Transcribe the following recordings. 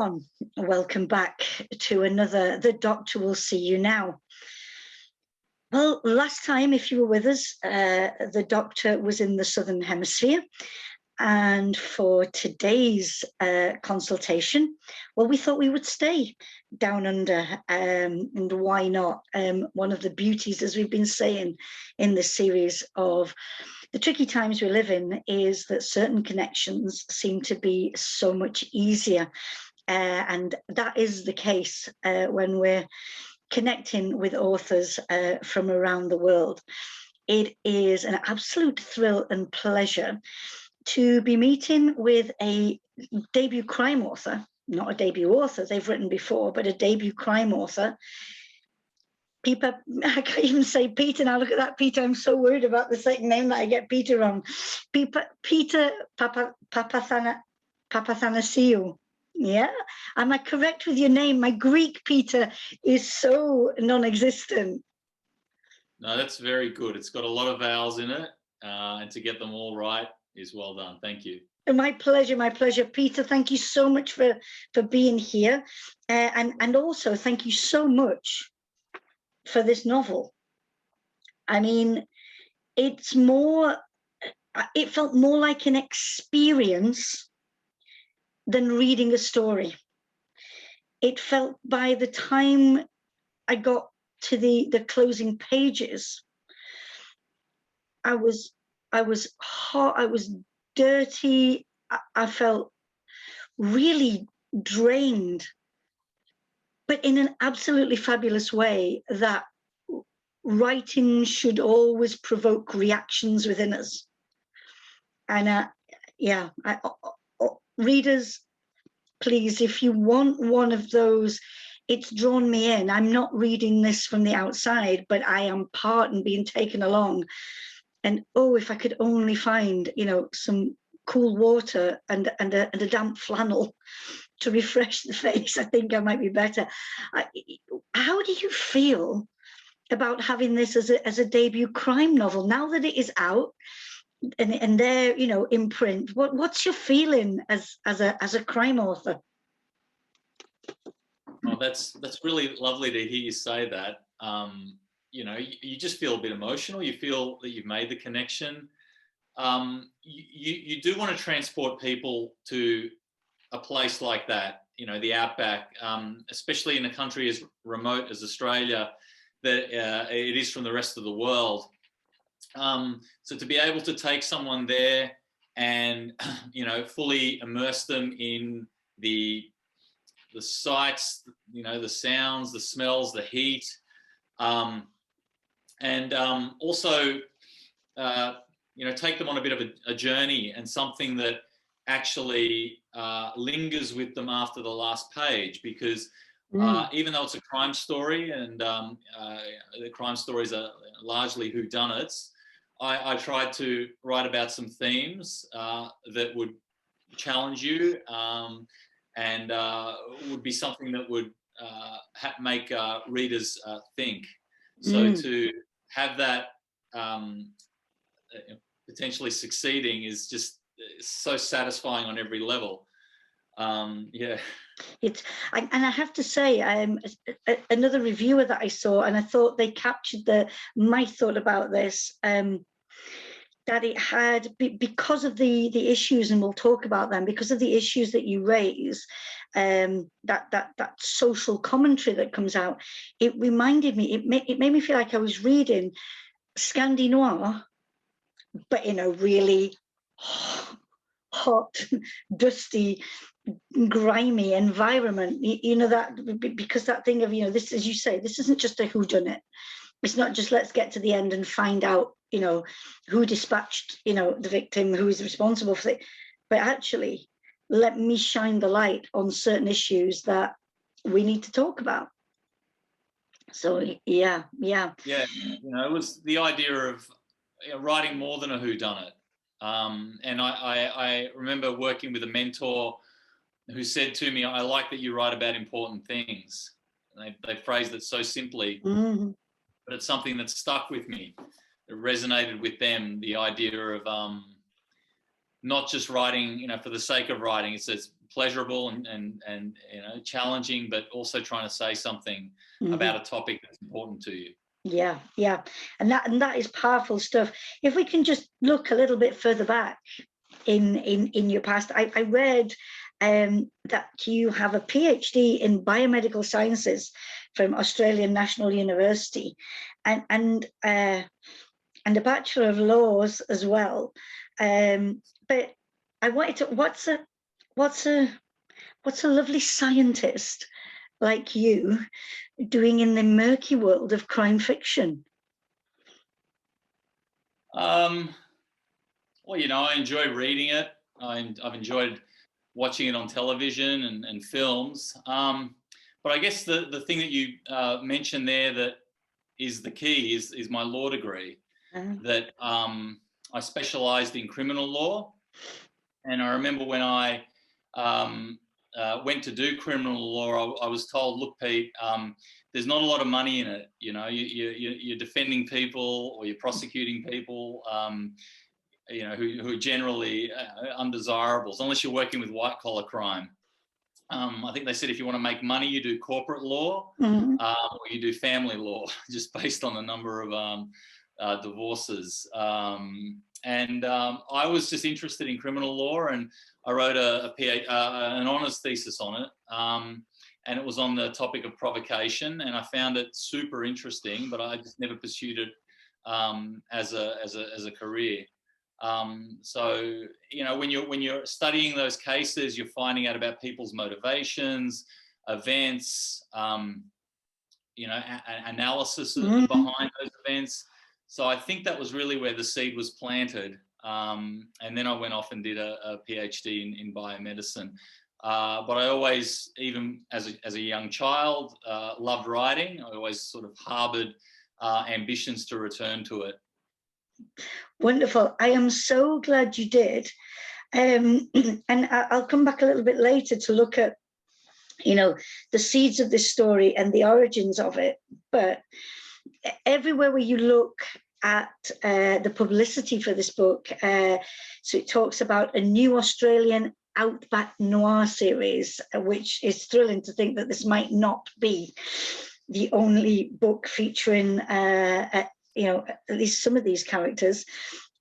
everyone. Welcome back to another The Doctor Will See You Now. Well, last time, if you were with us, the Doctor was in the Southern Hemisphere. And for today's consultation, well, we thought we would stay down under, and why not? One of the beauties, as we've been saying in this series of the tricky times we live in, is that certain connections seem to be so much easier. And that is the case when we're connecting with authors from around the world. It is an absolute thrill and pleasure to be meeting with a debut crime author, not a debut author, they've written before, but a debut crime author. Peter, I can't even say Peter now, look at that, Peter, I'm so worried about the second name that I get Peter wrong. Peter Papathanasiou. Yeah, am I correct with your name? My Greek, Peter, is so non-existent. No, that's very good. It's got a lot of vowels in it, and to get them all right is well done. Thank you. My pleasure, my pleasure. Peter, thank you so much for being here. And also, thank you so much for this novel. I mean, it felt more like an experience than reading a story. It felt, by the time I got to the closing pages, I was hot, I was dirty, I felt really drained, but in an absolutely fabulous way that writing should always provoke reactions within us. And readers, please, if you want one of those, it's drawn me in. I'm not reading this from the outside, but I am part and being taken along. And oh, if I could only find, some cool water and a damp flannel to refresh the face, I think I might be better. How do you feel about having this as a debut crime novel now that it is out and they're in print? What's your feeling as a crime author? Oh, that's really lovely to hear you say that. You just feel a bit emotional. You feel that you've made the connection. You do want to transport people to a place like that, the outback, especially in a country as remote as Australia, that it is from the rest of the world. So to be able to take someone there and, fully immerse them in the sights, the sounds, the smells, the heat, and also, take them on a bit of a journey and something that actually lingers with them after the last page, because even though it's a crime story and the crime stories are largely whodunits, I tried to write about some themes that would challenge you and would be something that would make readers think. So to have that potentially succeeding is just so satisfying on every level. Yeah. And I have to say, another reviewer that I saw, and I thought they captured my thought about this, that it had, because of the issues, and we'll talk about them, because of the issues that you raise, that social commentary that comes out, it reminded me, it made me feel like I was reading Scandi Noir, but in a really hot, dusty, grimy environment, that, because that thing of, this, as you say, this isn't just a whodunit. It's not just let's get to the end and find out, who dispatched, the victim, who is responsible for it, but actually let me shine the light on certain issues that we need to talk about. So yeah. It was the idea of writing more than a whodunit. And I remember working with a mentor who said to me, I like that you write about important things. And they phrased it so simply, but it's something that stuck with me. It resonated with them, the idea of not just writing, for the sake of writing. It's pleasurable and you know, challenging, but also trying to say something about a topic that's important to you. Yeah, yeah, and that is powerful stuff. If we can just look a little bit further back in your past, I read that you have a PhD in biomedical sciences from Australian National University, and a Bachelor of Laws as well. But I wanted to, what's a lovely scientist like you doing in the murky world of crime fiction? Well, you know, I enjoy reading it. I've enjoyed watching it on television and films. But I guess the thing that you mentioned there that is the key is my law degree. That I specialised in criminal law, and I remember when I went to do criminal law, I was told, look, Pete, there's not a lot of money in it. You know, you're defending people or you're prosecuting people, you know, who are generally undesirables, unless you're working with white collar crime. I think they said if you want to make money, you do corporate law or you do family law, just based on the number of divorces. And I was just interested in criminal law, and I wrote an honours thesis on it. And it was on the topic of provocation, and I found it super interesting, but I just never pursued it as a career. So, you know, when you're studying those cases, you're finding out about people's motivations, events, you know, analysis behind those events. So I think that was really where the seed was planted. And then I went off and did a PhD in biomedicine. But I always, even as a young child, loved writing. I always sort of harbored ambitions to return to it. Wonderful. I am so glad you did. And I'll come back a little bit later to look at, you know, the seeds of this story and the origins of it. But everywhere where you look at the publicity for this book, so it talks about a new Australian Outback Noir series, which is thrilling to think that this might not be the only book featuring you know, at least some of these characters.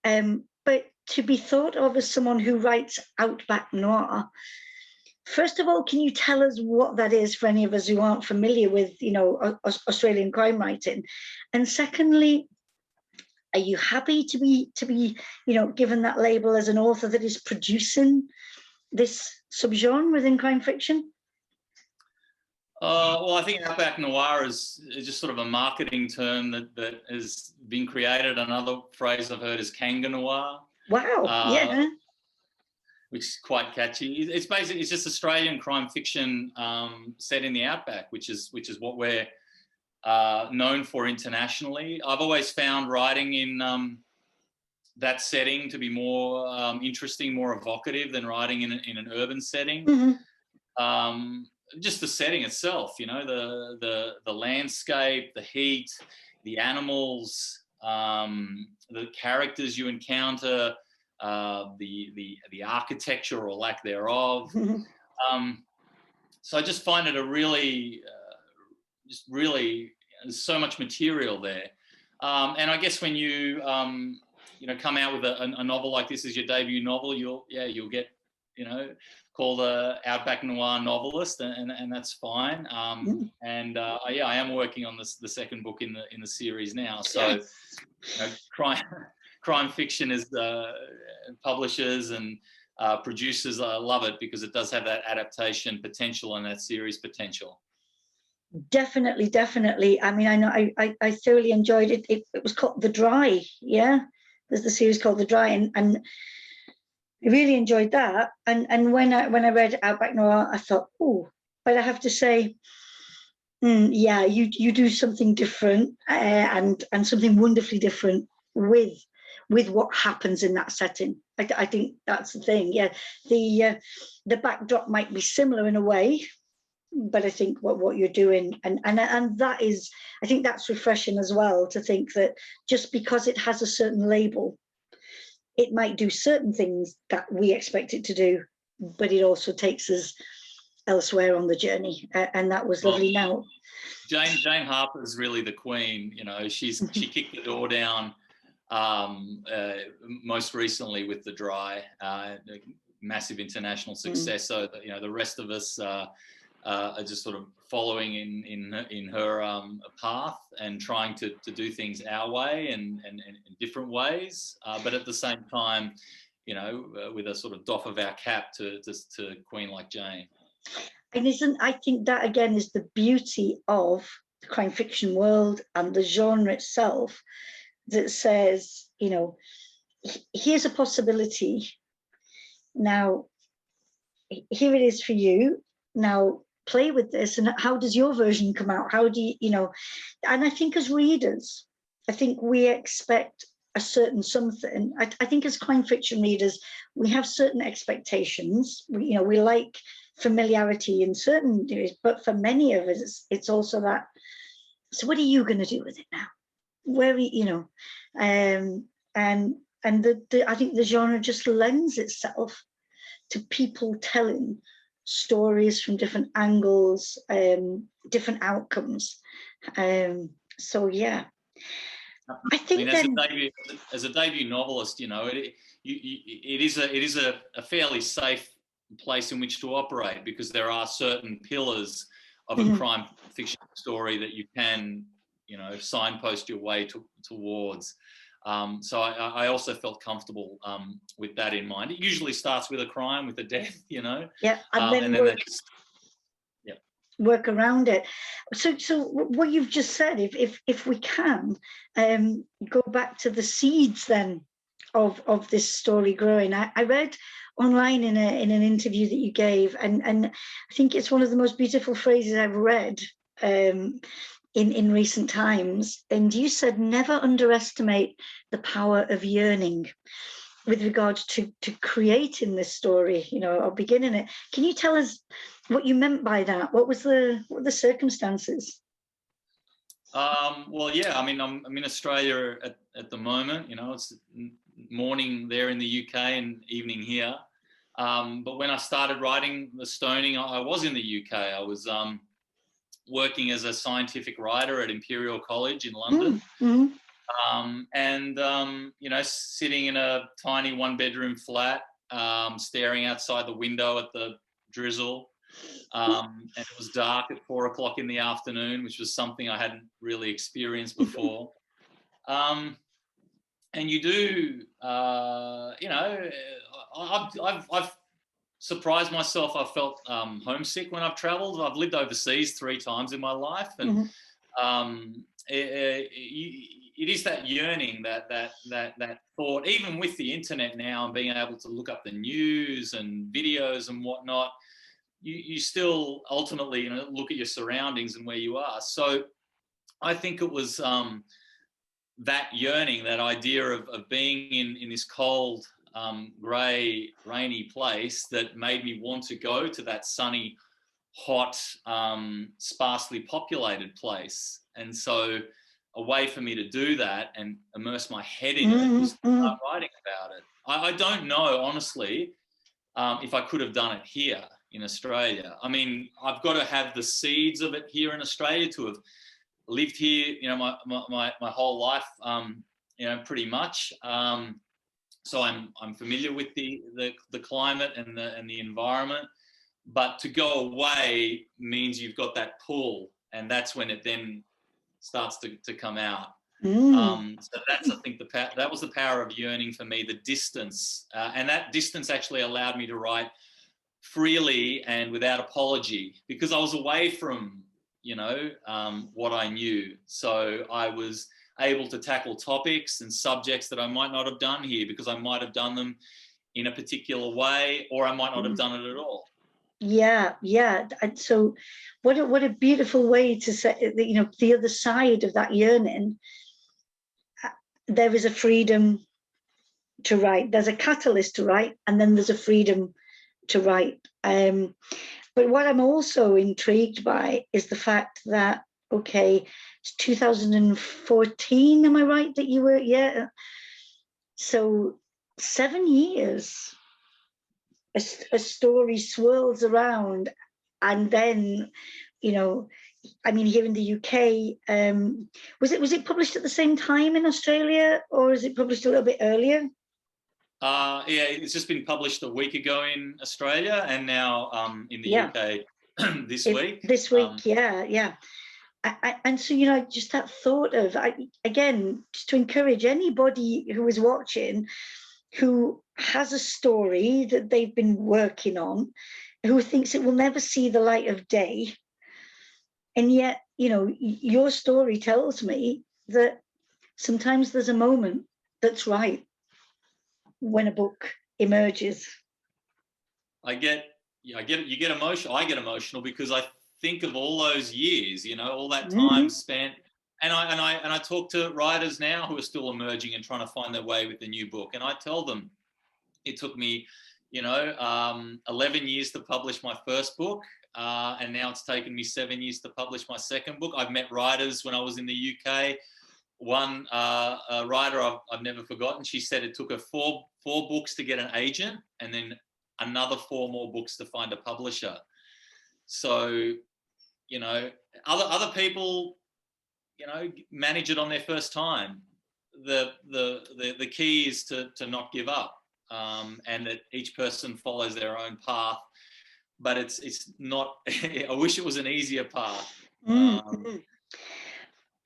But to be thought of as someone who writes Outback Noir, first of all, can you tell us what that is for any of us who aren't familiar with, you know, Australian crime writing? And secondly, are you happy to be, you know, given that label as an author that is producing this subgenre within crime fiction? Well, I think Outback Noir is just sort of a marketing term that has been created. Another phrase I've heard is Kanga Noir. Wow, yeah. Which is quite catchy. It's basically, it's just Australian crime fiction set in the Outback, which is what we're known for internationally. I've always found writing in that setting to be more interesting, more evocative than writing in an urban setting. Just the setting itself, you know, the landscape, the heat, the animals, the characters you encounter, the architecture or lack thereof. So I just find it a really, there's so much material there. And I guess when you, you know, come out with a novel like this as your debut novel, you'll get, you know, called a Outback Noir novelist, and that's fine. And I am working on the second book in the series now. So, you know, crime fiction is publishers and producers love it because it does have that adaptation potential and that series potential. Definitely. I mean, I know I thoroughly enjoyed it. It was called The Dry. Yeah, there's the series called The Dry, and I really enjoyed that. And when I read Outback Noir, I thought, oh, but I have to say, yeah, you do something different and something wonderfully different with what happens in that setting. I think that's the thing. Yeah, the backdrop might be similar in a way, but I think what you're doing and that is, I think that's refreshing as well, to think that just because it has a certain label, it might do certain things that we expect it to do, but it also takes us elsewhere on the journey, and that was lovely. Now, Jane Harper's really the queen. You know, she kicked the door down most recently with The Dry, massive international success. So that, you know, the rest of us are just sort of following in her path and trying to do things our way and in different ways, but at the same time, you know, with a sort of doff of our cap to Queen like Jane. And I think that again is the beauty of the crime fiction world and the genre itself, that says, you know, here's a possibility. Now, here it is for you. Now, play with this, and how does your version come out? How do you know? And I think as readers, I think we expect a certain something. I think as crime fiction readers, we have certain expectations. We like familiarity in certain areas, but for many of us, it's also that. So, what are you going to do with it now? Where and I think the genre just lends itself to people telling stories from different angles, different outcomes. So yeah, I think as a debut novelist, you know, it is a fairly safe place in which to operate, because there are certain pillars of a crime fiction story that you can, you know, signpost your way towards. So I also felt comfortable with that in mind. It usually starts with a crime, with a death, you know. Yeah, and then work around it. So what you've just said, if we can go back to the seeds then of this story growing. I read online in an interview that you gave, and I think it's one of the most beautiful phrases I've read in recent times. And you said, never underestimate the power of yearning with regards to creating this story, you know, or beginning it. Can you tell us what you meant by that? What were the circumstances? Well, yeah, I mean, I'm in Australia at the moment. You know, it's morning there in the UK and evening here. But when I started writing The Stoning, I was in the UK. I was working as a scientific writer at Imperial College in London. You know, sitting in a tiny one-bedroom flat, staring outside the window at the drizzle. And it was dark at 4 o'clock in the afternoon, which was something I hadn't really experienced before. And you do, you know, I've surprised myself. I've felt homesick when I've travelled. I've lived overseas 3 times in my life, and it is that yearning, that thought. Even with the internet now and being able to look up the news and videos and whatnot, you still ultimately, you know, look at your surroundings and where you are. So I think it was that yearning, that idea of being in this cold, grey, rainy place that made me want to go to that sunny, hot, sparsely populated place. And so a way for me to do that and immerse my head in it was to start writing about it. I don't know, honestly, if I could have done it here in Australia. I mean, I've got to have the seeds of it here in Australia to have lived here, you know, my whole life, you know, pretty much. So I'm familiar with the climate and the environment. But to go away means you've got that pull, and that's when it then starts to come out. So that's, I think, that was the power of yearning for me, the distance. And that distance actually allowed me to write freely and without apology, because I was away from, you know, what I knew. So I was able to tackle topics and subjects that I might not have done here, because I might have done them in a particular way, or I might not have done it at all. Yeah. And so what a beautiful way to say, you know, the other side of that yearning, there is a freedom to write. There's a catalyst to write, and then there's a freedom to write. But what I'm also intrigued by is the fact that, okay, it's 2014, am I right that you were? Yeah. So 7 years. a story swirls around, and then, you know, I mean, here in the UK, was it published at the same time in Australia, or is it published a little bit earlier? Yeah, it's just been published a week ago in Australia, and now in the UK this week. This week, yeah. And so, you know, just that thought of, again, just to encourage anybody who is watching, who has a story that they've been working on, who thinks it will never see the light of day. And yet, you know, your story tells me that sometimes there's a moment that's right when a book emerges. You get emotional. I get emotional because I think of all those years, you know, all that time spent. And I talk to writers now who are still emerging and trying to find their way with the new book. And I tell them it took me, you know, 11 years to publish my first book. And now it's taken me 7 years to publish my second book. I've met writers when I was in the UK. One writer I've never forgotten, she said it took her four books to get an agent, and then another 4 more books to find a publisher. So, you know, other people, you know, manage it on their first time. The key is to not give up, and that each person follows their own path. But it's not. I wish it was an easier path.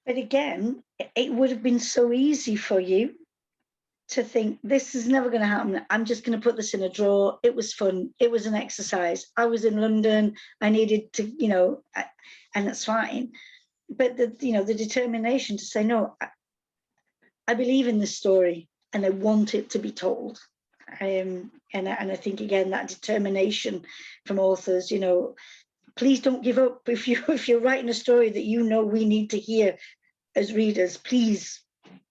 But again, it would have been so easy for you to think, this is never going to happen. I'm just going to put this in a drawer. It was fun. It was an exercise. I was in London. I needed to, you know, and that's fine. But the determination to say, no, I believe in this story and I want it to be told. And I think, again, that determination from authors, you know, please don't give up. If you're writing a story that you know we need to hear as readers, please,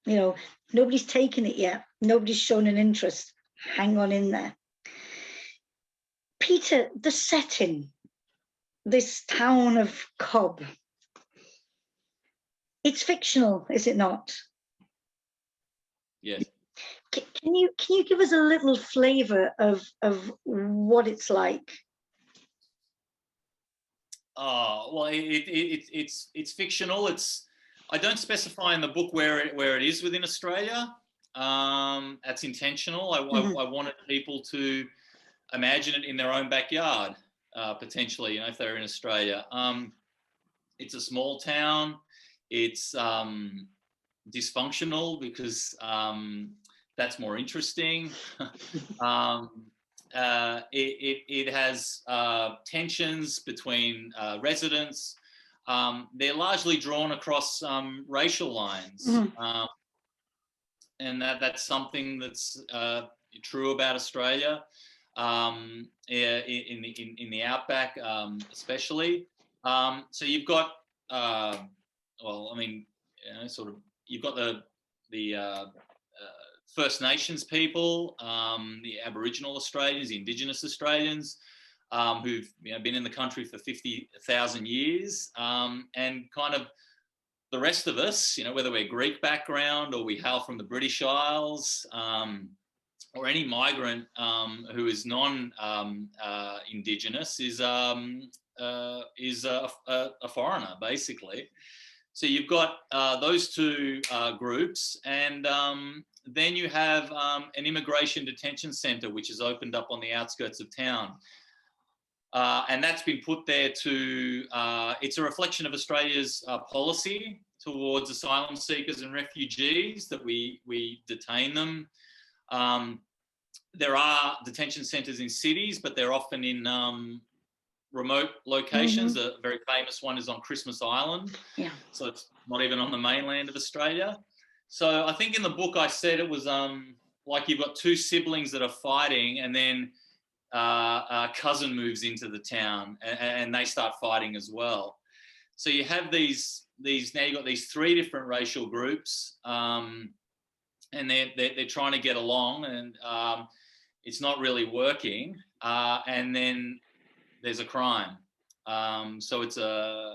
you know, nobody's taken it yet. Nobody's shown an interest. Hang on in there. Peter, the setting, this town of Cobb, it's fictional, is it not? Yes. Can you give us a little flavour of what it's like? Oh, well, it's fictional. I don't specify in the book where it is within Australia. That's intentional. I wanted people to imagine it in their own backyard, potentially, you know, if they're in Australia. It's a small town. It's dysfunctional because that's more interesting. It has tensions between residents. They're largely drawn across racial lines, and that's something that's true about Australia, in the outback, especially. So you've got, well, I mean, you know, sort of, you've got the First Nations people, the Aboriginal Australians, the Indigenous Australians, who've, you know, been in the country for 50,000 years, and kind of the rest of us, you know, whether we're Greek background or we hail from the British Isles, or any migrant who is non-Indigenous is a foreigner, basically. So you've got those two groups, and then you have an immigration detention centre, which is opened up on the outskirts of town. And that's been put there to, it's a reflection of Australia's policy towards asylum seekers and refugees, that we detain them. There are detention centres in cities, but they're often in remote locations. A very famous one is on Christmas Island. Yeah. So it's not even on the mainland of Australia. So I think in the book I said it was like you've got 2 siblings that are fighting, and then a cousin moves into the town, and they start fighting as well. So you have these now you've got these 3 different racial groups, and they're trying to get along, and it's not really working. And then there's a crime. So it's a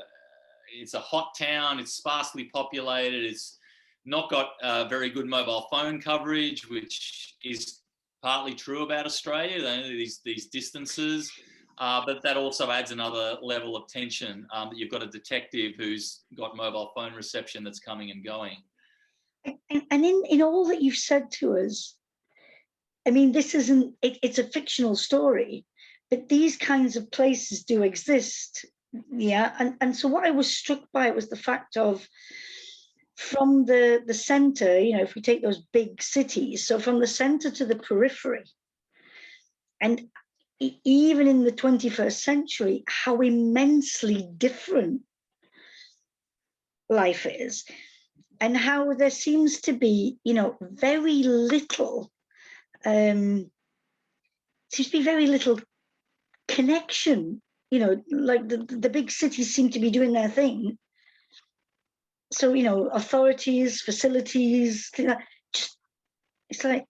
hot town. It's sparsely populated. It's not got very good mobile phone coverage, which is partly true about Australia, these distances, but that also adds another level of tension, that you've got a detective who's got mobile phone reception that's coming and going. And in all that you've said to us, I mean, this isn't, it's a fictional story, but these kinds of places do exist. Yeah. And so what I was struck by was the fact of, from the center, you know, if we take those big cities, so from the center to the periphery, and even in the 21st century, how immensely different life is, and how there seems to be, you know, very little, seems to be very little connection, you know, like the big cities seem to be doing their thing. So, you know, authorities, facilities, just, it's like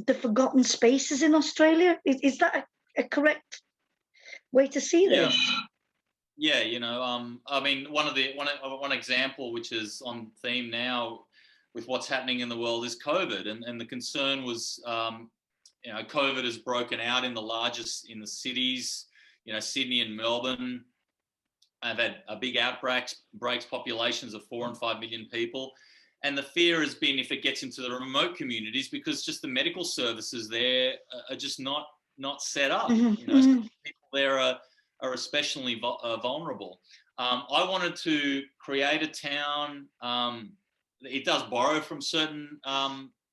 the forgotten spaces in Australia. Is that a correct way to see this? Yeah, you know, I mean, one example which is on theme now with what's happening in the world is COVID, and the concern was, you know, COVID has broken out in the cities, you know, Sydney and Melbourne have had a big outbreaks, populations of 4 and 5 million people. And the fear has been if it gets into the remote communities, because just the medical services there are just not set up. You know, so people there are especially vulnerable. I wanted to create a town. It does borrow from certain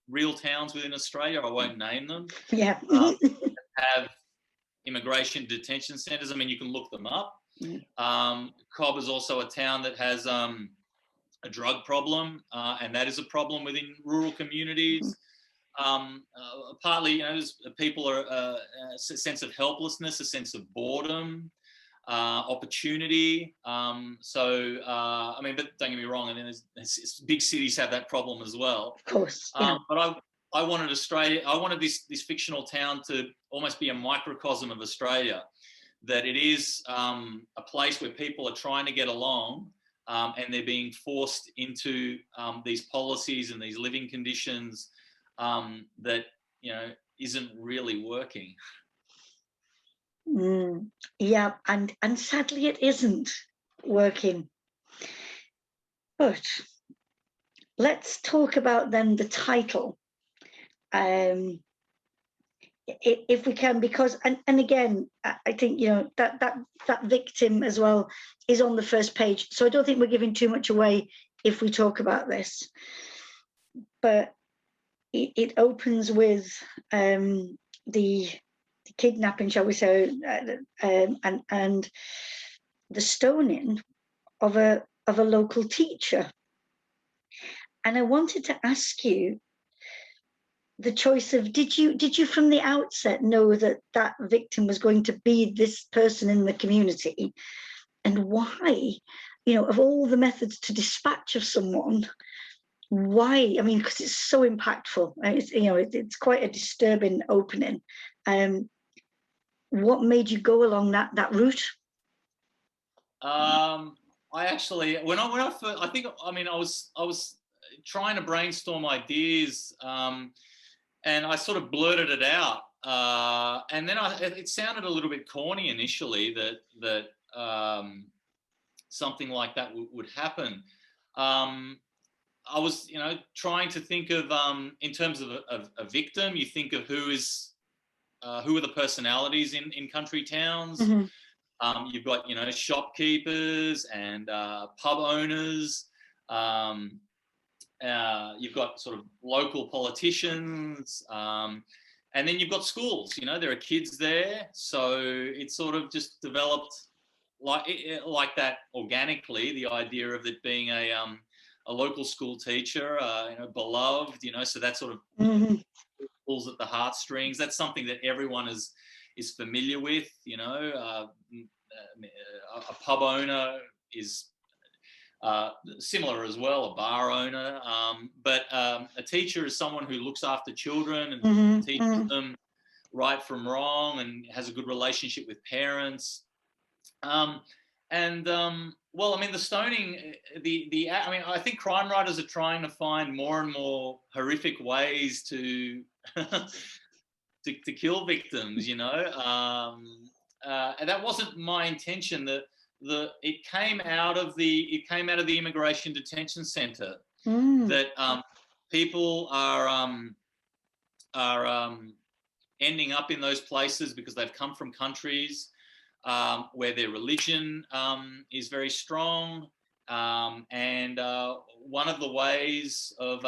real towns within Australia. I won't name them. Yeah. Have immigration detention centres. I mean, you can look them up. Cobb is also a town that has a drug problem, and that is a problem within rural communities. Partly, you know, people are a sense of helplessness, a sense of boredom, opportunity. I mean, but don't get me wrong. I mean, big cities have that problem as well. Of course. Yeah. But I wanted Australia. I wanted this fictional town to almost be a microcosm of Australia. That it is a place where people are trying to get along, and they're being forced into these policies and these living conditions that, you know, isn't really working. Yeah, and sadly it isn't working. But let's talk about then the title, if we can, because and again, I think, you know, that victim as well is on the first page, so I don't think we're giving too much away if we talk about this. But it opens with the kidnapping, shall we say, and the stoning of a local teacher. And I wanted to ask you the choice of, did you from the outset know that that victim was going to be this person in the community, and why, you know, of all the methods to dispatch of someone, why? I mean, because it's so impactful. It's, you know, it's quite a disturbing opening. What made you go along that route? I actually, when I first, I think, I mean, I was trying to brainstorm ideas, and I sort of blurted it out, and then it sounded a little bit corny initially that something like that would happen. I was, you know, trying to think of, in terms of a victim, you think of who are the personalities in country towns. You've got, you know, shopkeepers and pub owners. You've got sort of local politicians, and then you've got schools. You know, there are kids there, so it sort of just developed like that organically. The idea of it being a local school teacher, you know, beloved. You know, so that sort of pulls at the heartstrings. That's something that everyone is familiar with. You know, a pub owner is similar as well, a bar owner, but a teacher is someone who looks after children and teaches them right from wrong and has a good relationship with parents. Well, I mean, the stoning, I mean, I think crime writers are trying to find more and more horrific ways to to kill victims, you know. And that wasn't my intention. It came out of the immigration detention center that people are ending up in those places because they've come from countries where their religion is very strong, and one of the ways of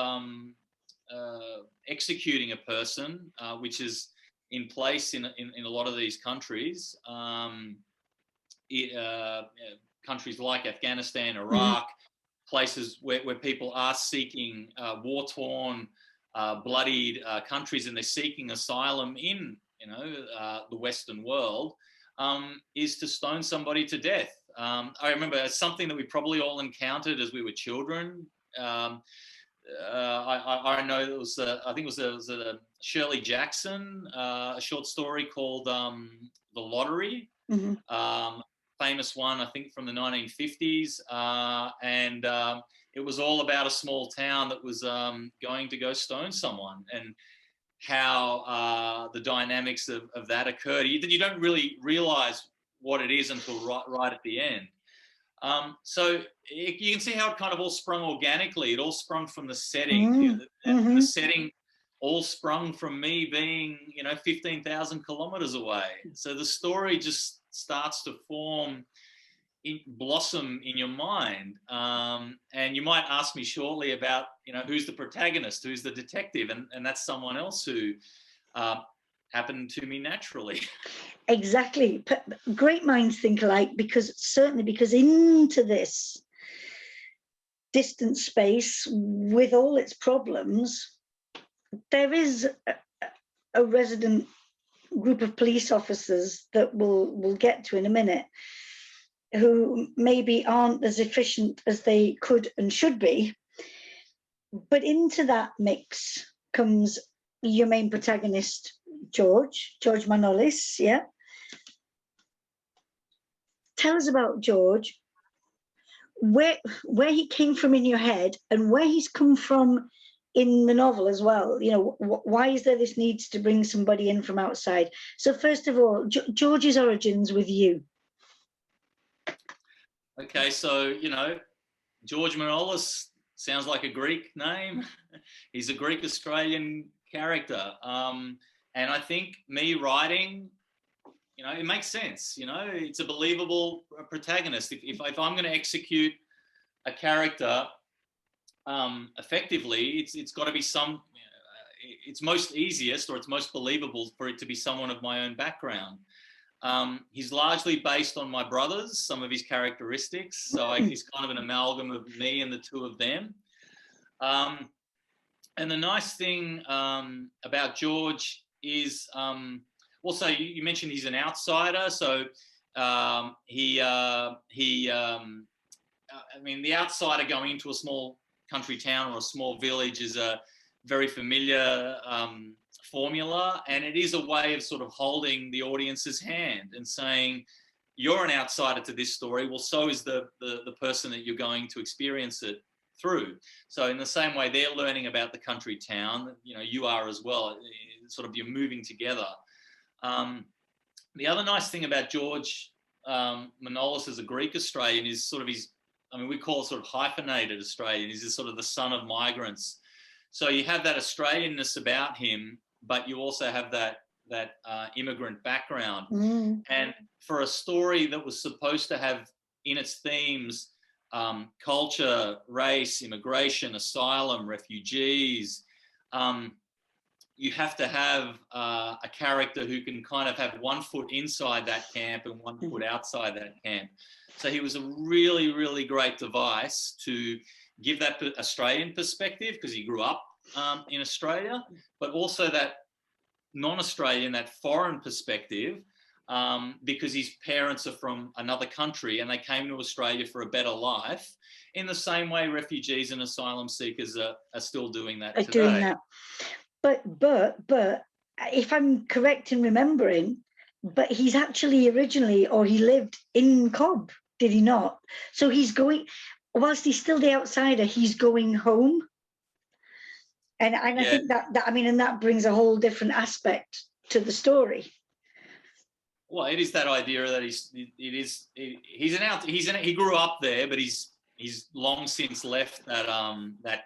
executing a person, which is in place in a lot of these countries, countries like Afghanistan, Iraq, places where people are seeking war-torn, bloodied countries, and they're seeking asylum in, the Western world, is to stone somebody to death. I remember it's something that we probably all encountered as we were children. I know it was, I think it was Shirley Jackson, a short story called The Lottery, famous one, I think, from the 1950s. And it was all about a small town that was going to go stone someone, and how the dynamics of that occurred. You don't really realize what it is until right at the end. So you can see how it kind of all sprung organically. It all sprung from the setting. The setting all sprung from me being, 15,000 kilometers away. So the story just starts to blossom in your mind. And you might ask me shortly about, who's the protagonist, who's the detective, and that's someone else who happened to me naturally. Exactly. Great minds think alike, because into this distant space with all its problems, there is a resident group of police officers that we'll get to in a minute, who maybe aren't as efficient as they could and should be. But into that mix comes your main protagonist, George Manolis, yeah? Tell us about George, where he came from in your head, and where he's come from in the novel as well. Why is there this need to bring somebody in from outside? So first of all, George's origins with you. Okay, so, George Manolis sounds like a Greek name. He's a Greek-Australian character. And I think me writing, it makes sense. It's a believable protagonist. If I'm going to execute a character effectively, it's got to be it's most easiest, or it's most believable for it to be someone of my own background. He's largely based on my brothers, some of his characteristics. So he's kind of an amalgam of me and the two of them. And the nice thing about George is, also you mentioned he's an outsider. So I mean, the outsider going into a small country town or a small village is a very familiar formula, and it is a way of sort of holding the audience's hand and saying, you're an outsider to this story, well, so is the person that you're going to experience it through. So in the same way they're learning about the country town, you are as well. Sort of, you're moving together. The other nice thing about George Manolis as a Greek Australian is sort of we call it sort of hyphenated Australian. He's sort of the son of migrants. So you have that Australianness about him, but you also have that immigrant background. And for a story that was supposed to have in its themes culture, race, immigration, asylum, refugees, you have to have a character who can kind of have one foot inside that camp and one foot outside that camp. So he was a really, really great device to give that Australian perspective, because he grew up in Australia, but also that non-Australian, that foreign perspective, because his parents are from another country and they came to Australia for a better life, in the same way refugees and asylum seekers are still doing that today. Doing that. But if I'm correct in remembering, but he's actually originally, or he lived in Cobb, did he not? So he's going, whilst he's still the outsider, he's going home. And I think that I mean, and that brings a whole different aspect to the story. Well, it is that idea that he grew up there, but he's long since left that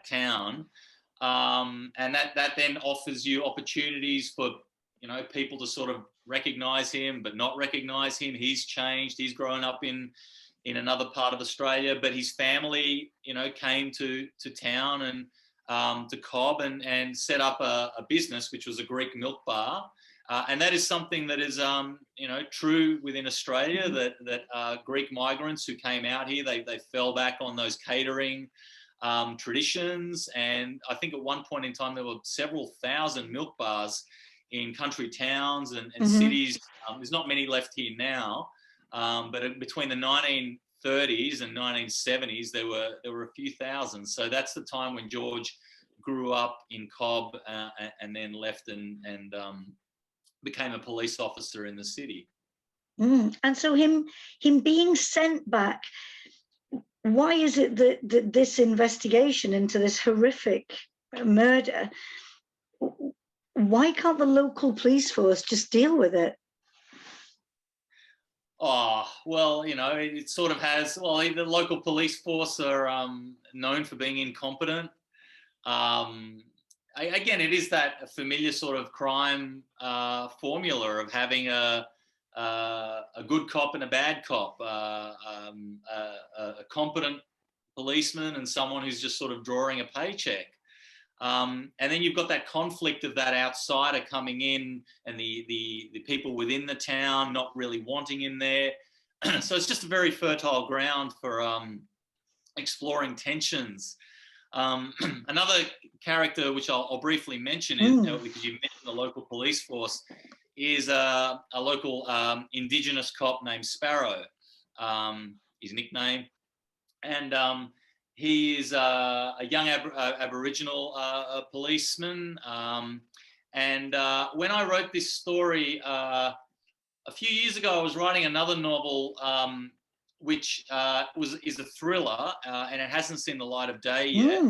town, and that then offers you opportunities for, you know, people to sort of recognize him but not recognize him. He's changed. He's grown up in another part of Australia, but his family, you know, came to town and to Cobb and set up a business, which was a Greek milk bar. And that is something that is, you know, true within Australia, that Greek migrants who came out here, they fell back on those catering traditions. And I think at one point in time, there were several thousand milk bars in country towns and cities. There's not many left here now, but between the 1930s and 1970s, there were a few thousand. So that's the time when George grew up in Cobb and then left and became a police officer in the city. And so him being sent back, why is it that this investigation into this horrific murder, why can't the local police force just deal with it? Oh, well, you know, it sort of has, well, the local police force are known for being incompetent. Again, it is that familiar sort of crime formula of having a good cop and a bad cop, a competent policeman and someone who's just sort of drawing a paycheck. And then you've got that conflict of that outsider coming in and the people within the town not really wanting him there. So it's just a very fertile ground for exploring tensions. Another character which I'll briefly mention is, because you mentioned the local police force, is a local Indigenous cop named Sparrow, his nickname. And he is a young Aboriginal policeman. And when I wrote this story a few years ago, I was writing another novel which is a thriller, and it hasn't seen the light of day yet.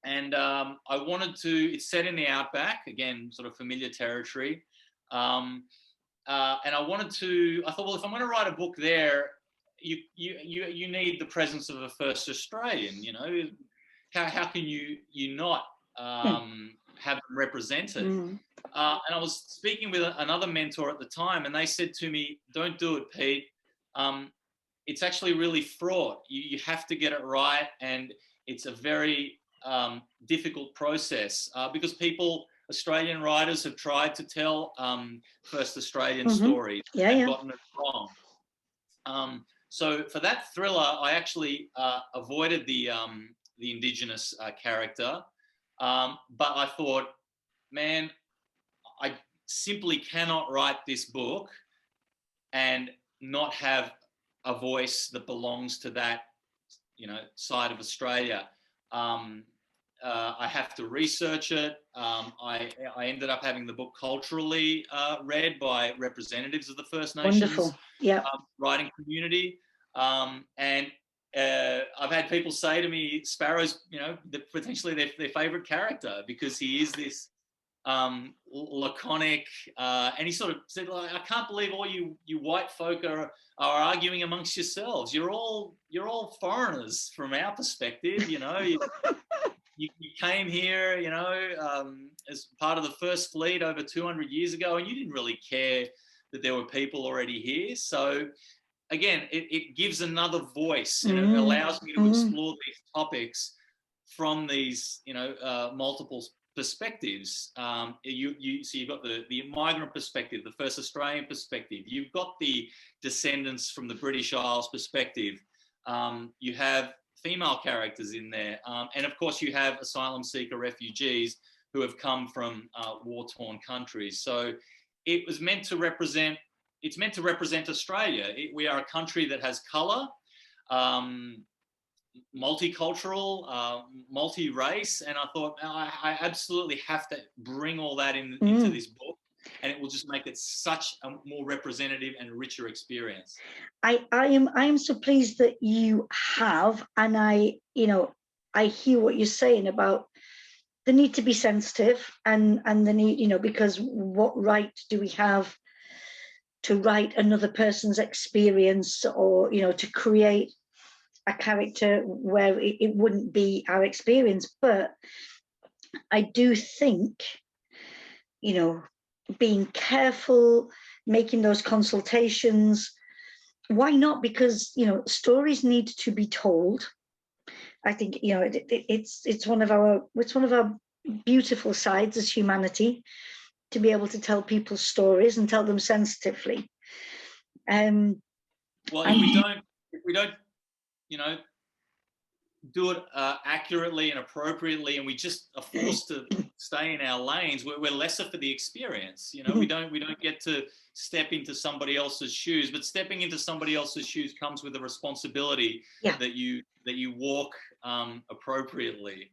I wanted to, it's set in the outback, again, sort of familiar territory. And I thought, well, if I'm going to write a book there, you need the presence of a first Australian, you know. How can you not have them represented? And I was speaking with another mentor at the time, and they said to me, don't do it, Pete. It's actually really fraught. You have to get it right, and it's a very difficult process because Australian writers have tried to tell first Australian stories and gotten it wrong. So for that thriller, I actually avoided the Indigenous character, but I thought, man, I simply cannot write this book and not have a voice that belongs to that, you know, side of Australia. I have to research it. I ended up having the book culturally read by representatives of the First Nations writing community. And I've had people say to me, Sparrow's, you know, potentially their favourite character because he is this laconic, and he sort of said, like, I can't believe all you white folk are arguing amongst yourselves. You're all foreigners from our perspective, you know. You came here, you know, as part of the first fleet over 200 years ago, and you didn't really care that there were people already here. So again, it gives another voice, and it allows me to explore these topics from these, you know, multiple perspectives. So you've got the migrant perspective, the first Australian perspective. You've got the descendants from the British Isles perspective. You have female characters in there, and of course you have asylum seeker refugees who have come from war-torn countries. So it was meant to represent. It's meant to represent Australia. We are a country that has colour, multicultural, multi-race, and I thought I absolutely have to bring all that into this book, and it will just make it such a more representative and richer experience. I am so pleased that you have, and I hear what you're saying about the need to be sensitive, and the need, you know, because what right do we have to write another person's experience, or, you know, to create a character where it wouldn't be our experience. But I do think, you know, being careful, making those consultations, why not? Because, you know, stories need to be told. I think, you know, it's one of our beautiful sides as humanity, to be able to tell people stories and tell them sensitively. Well, if we don't, you know, do it accurately and appropriately, and we just are forced to stay in our lanes, we're lesser for the experience. You know, we don't get to step into somebody else's shoes, but stepping into somebody else's shoes comes with a responsibility that you walk appropriately.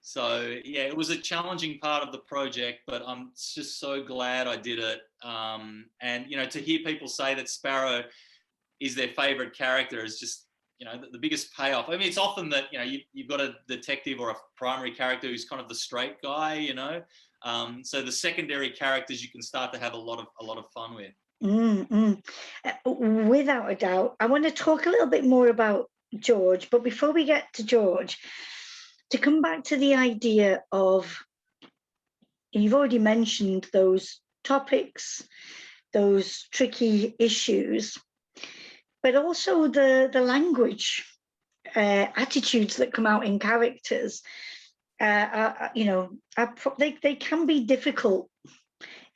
So yeah, it was a challenging part of the project, but I'm just so glad I did it. And you know, to hear people say that Sparrow is their favorite character is just, you know, the biggest payoff. I mean, it's often that, you know, you've got a detective or a primary character who's kind of the straight guy, you know. So the secondary characters you can start to have a lot of fun with. Without a doubt. I want to talk a little bit more about George, but before we get to George, to come back to the idea of, you've already mentioned those topics, those tricky issues, but also the language, attitudes that come out in characters. You know, they can be difficult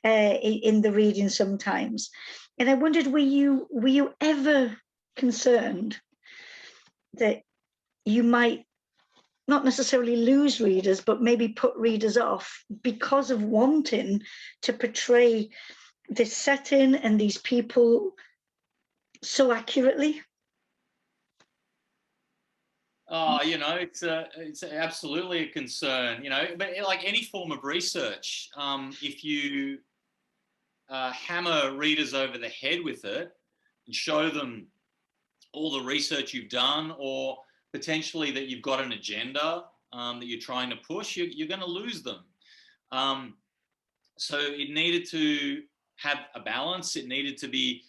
in the reading sometimes. And I wondered, were you ever concerned that you might not necessarily lose readers, but maybe put readers off because of wanting to portray this setting and these people so accurately? Oh, you know, it's absolutely a concern, you know, but like any form of research, if you hammer readers over the head with it and show them all the research you've done, or potentially that you've got an agenda that you're trying to push, you're going to lose them. So it needed to have a balance. It needed to be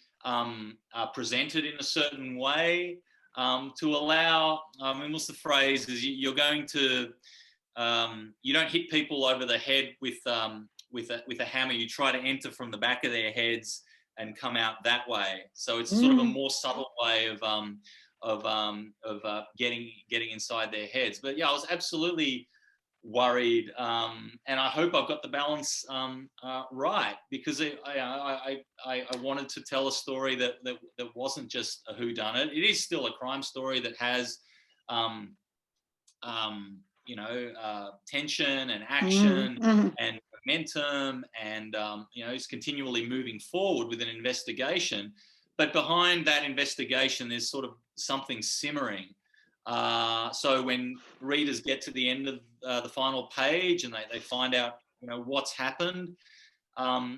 presented in a certain way to allow, I mean, what's the phrase, is you're going to, you don't hit people over the head with a hammer. You try to enter from the back of their heads and come out that way. So it's sort of a more subtle way of getting inside their heads. But yeah, I was absolutely worried, and I hope I've got the balance right, because I wanted to tell a story that wasn't just a whodunit. It is still a crime story that has you know, tension and action and momentum, and you know, it's continually moving forward with an investigation. But behind that investigation, there's sort of something simmering. So when readers get to the end of the final page and they find out, you know, what's happened,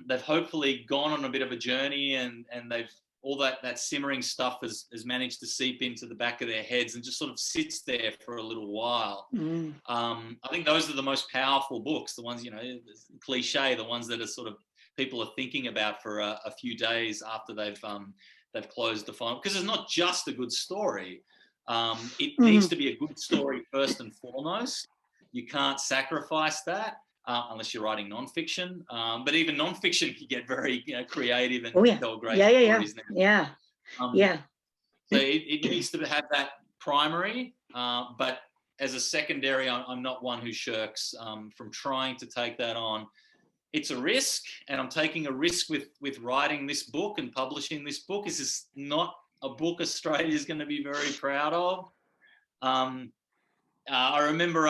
they've hopefully gone on a bit of a journey, and they've, all that simmering stuff has managed to seep into the back of their heads and just sort of sits there for a little while. I think those are the most powerful books, the ones, you know, cliche, the ones that are sort of people are thinking about for a few days after they've closed the final, because it's not just a good story. It needs to be a good story first and foremost. You can't sacrifice that unless you're writing nonfiction. But even nonfiction can get very, you know, creative and tell great stories now. So it needs to have that primary, but as a secondary, I'm not one who shirks from trying to take that on. It's a risk, and I'm taking a risk with writing this book and publishing this book. This is not a book Australia is going to be very proud of. I remember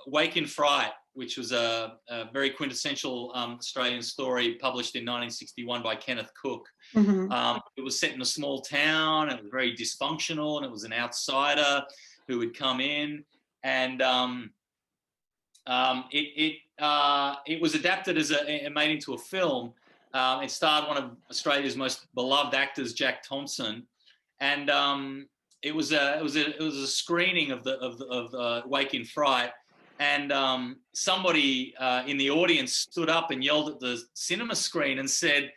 Wake in Fright, which was a very quintessential Australian story published in 1961 by Kenneth Cook. It was set in a small town. It was very dysfunctional, and it was an outsider who would come in, and it was adapted and made into a film. It starred one of Australia's most beloved actors, Jack Thompson, and it was a screening of Wake in Fright And somebody in the audience stood up and yelled at the cinema screen and said,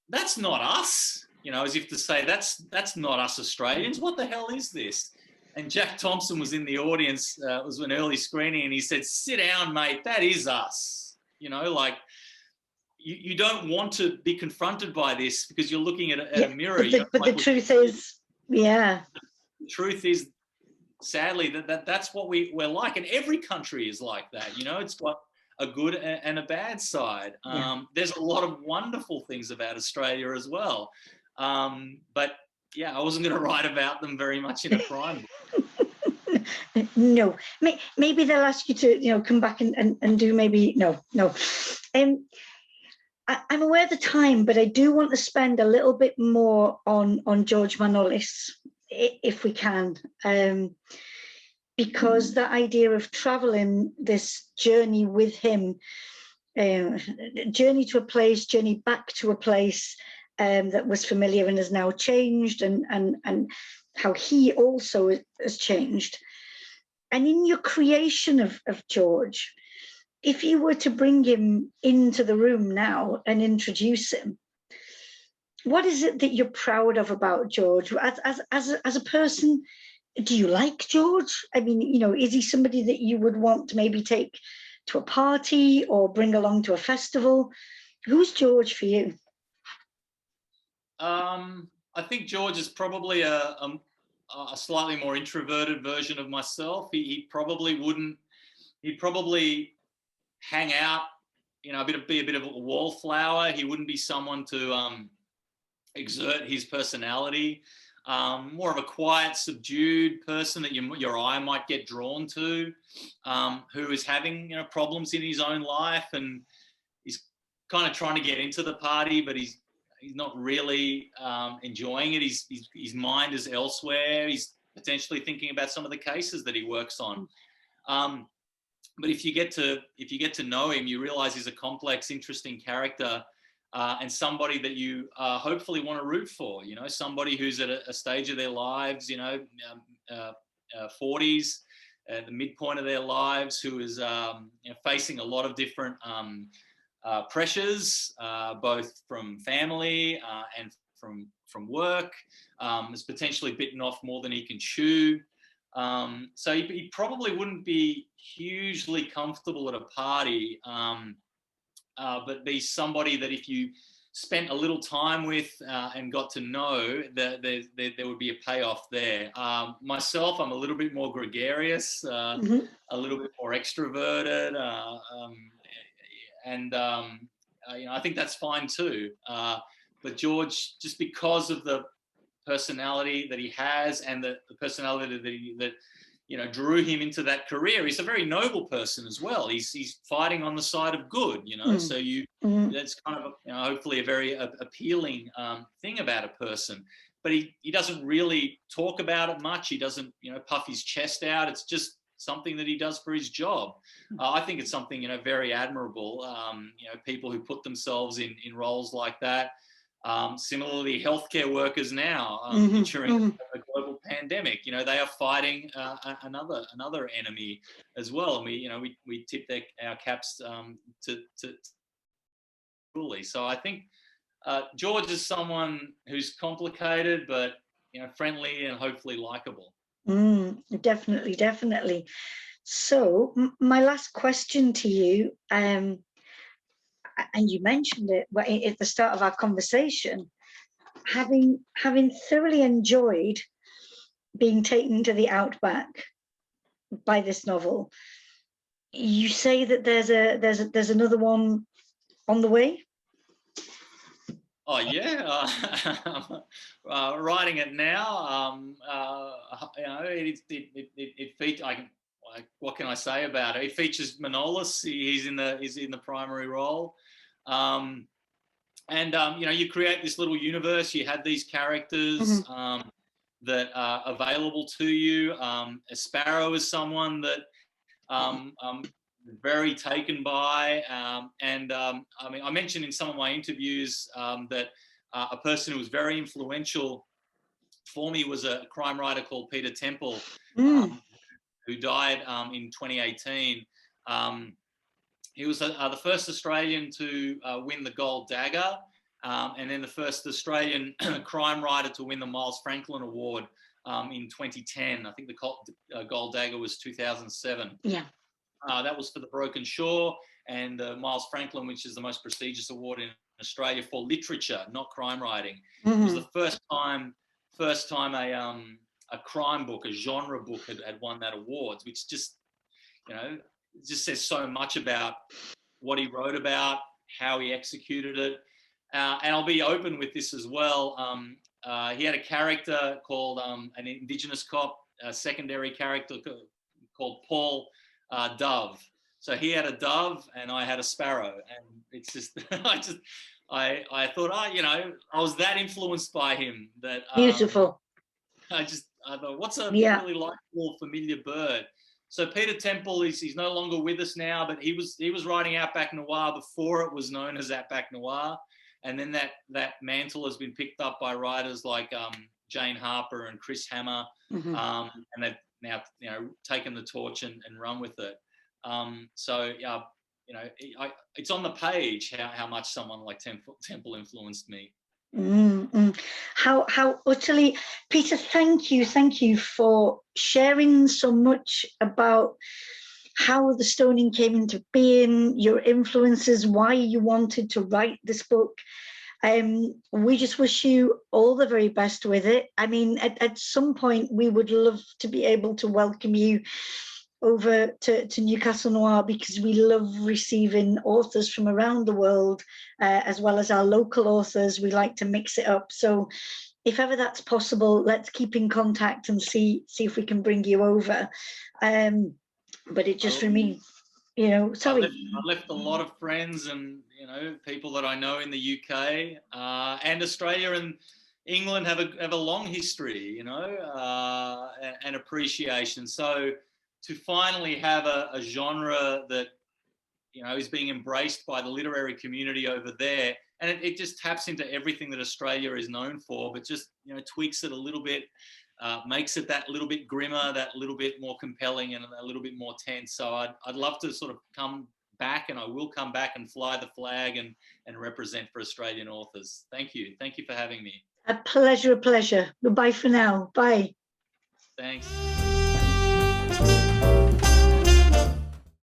"That's not us," you know, as if to say, that's not us Australians. What the hell is this? And Jack Thompson was in the audience. It was an early screening, and he said, "Sit down, mate. That is us." You know, like you don't want to be confronted by this because you're looking at a mirror. But the truth is, yeah. The truth is, sadly, that's what we're like, and every country is like that. You know, it's got a good and a bad side. There's a lot of wonderful things about Australia as well, but yeah, I wasn't going to write about them very much in a crime book. No, maybe they'll ask you to, you know, come back and do maybe no. I'm aware of the time, but I do want to spend a little bit more on George Manolis, if we can, because that idea of traveling this journey with him, journey to a place, journey back to a place that was familiar and has now changed, and how he also has changed. And in your creation of George, if you were to bring him into the room now and introduce him, what is it that you're proud of about George? As a person, do you like George? I mean, you know, is he somebody that you would want to maybe take to a party or bring along to a festival? Who's George for you? I think George is probably a slightly more introverted version of myself. He probably wouldn't. He'd probably hang out, you know, be a bit of a wallflower. He wouldn't be someone to exert his personality. More of a quiet, subdued person that your eye might get drawn to, who is having, you know, problems in his own life, and he's kind of trying to get into the party, but he's not really enjoying it. His mind is elsewhere. He's potentially thinking about some of the cases that he works on. But if you get to know him, you realize he's a complex, interesting character, and somebody that you hopefully want to root for. You know, somebody who's at a stage of their lives, you know, 40s, at the midpoint of their lives, who is you know, facing a lot of different pressures, both from family and from work. Is potentially bitten off more than he can chew. So he probably wouldn't be hugely comfortable at a party, but be somebody that if you spent a little time with and got to know, that there would be a payoff there. Myself, I'm a little bit more gregarious, a little bit more extroverted, and you know, I think that's fine too. But George, just because of the personality that he has and the personality that you know drew him into that career, he's a very noble person as well. He's fighting on the side of good, you know. So that's kind of you know, hopefully a very appealing thing about a person. But he doesn't really talk about it much. He doesn't, you know, puff his chest out. It's just something that he does for his job. I think it's something, you know, very admirable. You know, people who put themselves in roles like that. Similarly, healthcare workers now during a global pandemic, you know, they are fighting another enemy as well, and we tip our caps to fully. So I think George is someone who's complicated, but you know, friendly and hopefully likable. Definitely. So my last question to you, and you mentioned it at the start of our conversation, having thoroughly enjoyed being taken to the outback by this novel, you say that there's another one on the way. Oh yeah, writing it now. You know, it features. What can I say about it? It features Manolis. He's in the primary role, and you know, you create this little universe. You had these characters that are available to you. Sparrow is someone that very taken by, and I mean, I mentioned in some of my interviews that a person who was very influential for me was a crime writer called Peter Temple, who died in 2018. He was the first Australian to win the Gold Dagger, and then the first Australian crime writer to win the Miles Franklin Award in 2010. I think the Gold Dagger was 2007. Yeah. That was for The Broken Shore, and the Miles Franklin, which is the most prestigious award in Australia for literature, not crime writing. It was the first time a crime book, a genre book, had won that award, which just, it just says so much about what he wrote about, how he executed it. And I'll be open with this as well. He had a character called an Indigenous cop, a secondary character called Paul Dove. So he had a dove and I had a sparrow, and it's just I thought, I was that influenced by him that Beautiful. I thought, what's a really likable, familiar bird? So Peter Temple, he's no longer with us now, but he was writing Outback Noir before it was known as Outback Noir, and then that mantle has been picked up by writers like Jane Harper and Chris Hammer, and they've now taken the torch and run with it. It's on the page how much someone like Temple influenced me. How utterly, Peter, thank you for sharing so much about how the stoning came into being, your influences, why you wanted to write this book. We just wish you all the very best with it. I mean, at some point we would love to be able to welcome you over to Newcastle Noir, because we love receiving authors from around the world, as well as our local authors. We like to mix it up. So if ever that's possible, let's keep in contact and see if we can bring you over. But it just remains, sorry. I left a lot of friends and, people that I know in the UK, and Australia and England have a long history, and appreciation. So to finally have a genre that, is being embraced by the literary community over there, and it just taps into everything that Australia is known for, but just, tweaks it a little bit, makes it that little bit grimmer, that little bit more compelling, and a little bit more tense. So I'd love to sort of come back, and I will come back and fly the flag and represent for Australian authors. Thank you for having me. A pleasure. Goodbye for now. Bye. Thanks.